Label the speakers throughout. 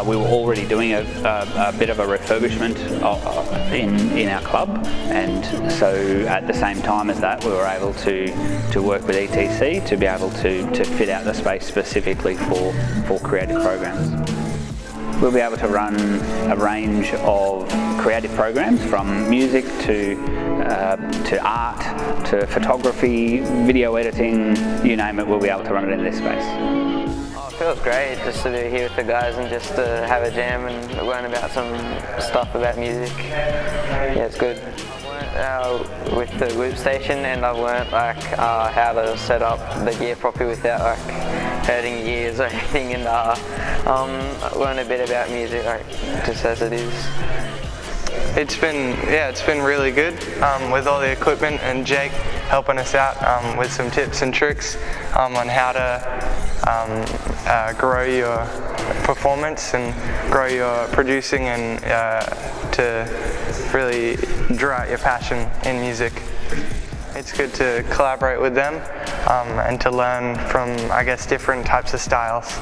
Speaker 1: we were already doing a bit of a refurbishment in our club, and so at the same time as that we were able to work with ETC to be able to fit out the space specifically for creative programs. We'll be able to run a range of creative programs from music to art, to photography, video editing, you name it, we'll be able to run it in this space.
Speaker 2: Oh, it feels great just to be here with the guys and just to have a jam and learn about some stuff about music. Yeah, it's good. I've learnt with the loop station, and I've learnt how to set up the gear properly without hurting your ears or anything, and learn a bit about music just as it is.
Speaker 3: It's been really good with all the equipment, and Jake helping us out with some tips and tricks on how to grow your performance and grow your producing, and to really draw out your passion in music. It's good to collaborate with them and to learn from, I guess, different types of styles.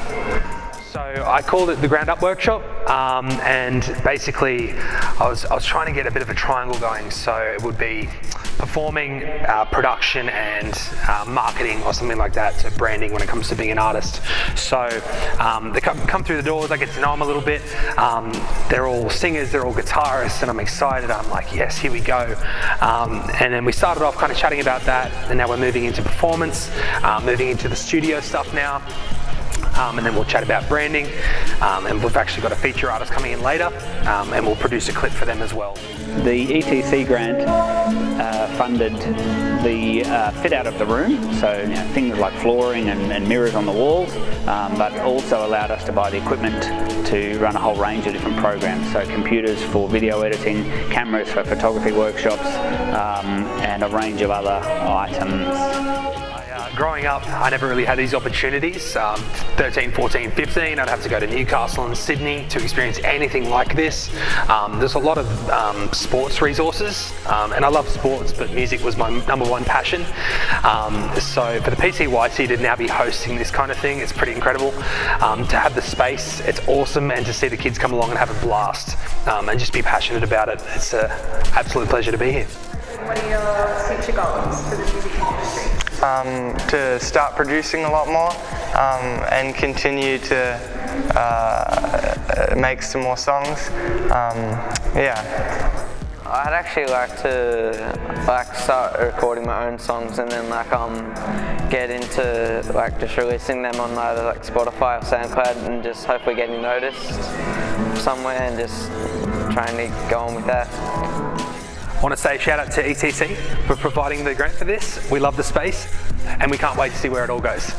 Speaker 4: So I called it the Ground Up Workshop, and basically I was trying to get a bit of a triangle going. So it would be performing, production, and marketing, or something like that, so branding when it comes to being an artist. So they come through the doors, I get to know them a little bit. They're all singers, they're all guitarists, and I'm excited. I'm like, yes, here we go. And then we started off kind of chatting about that, and now we're moving into performance, moving into the studio stuff now. And then we'll chat about branding, and we've actually got a feature artist coming in later, and we'll produce a clip for them as well.
Speaker 1: The ETC grant funded the fit out of the room, so things like flooring and mirrors on the walls, but also allowed us to buy the equipment to run a whole range of different programs, so computers for video editing, cameras for photography workshops, and a range of other items.
Speaker 4: Growing up, I never really had these opportunities. 13, 14, 15, I'd have to go to Newcastle and Sydney to experience anything like this. There's a lot of sports resources, and I love sports, but music was my #1 passion. So for the PCYC to now be hosting this kind of thing, it's pretty incredible. To have the space, it's awesome, and to see the kids come along and have a blast, and just be passionate about it, it's an absolute pleasure to be here.
Speaker 5: What are your future goals for the music industry?
Speaker 3: To start producing a lot more, and continue to make some more songs.
Speaker 2: I'd actually like to start recording my own songs, and then get into just releasing them on either Spotify or SoundCloud, and just hopefully getting noticed somewhere, and just trying to go on with that.
Speaker 4: I want to say shout out to ETC for providing the grant for this. We love the space, and we can't wait to see where it all goes.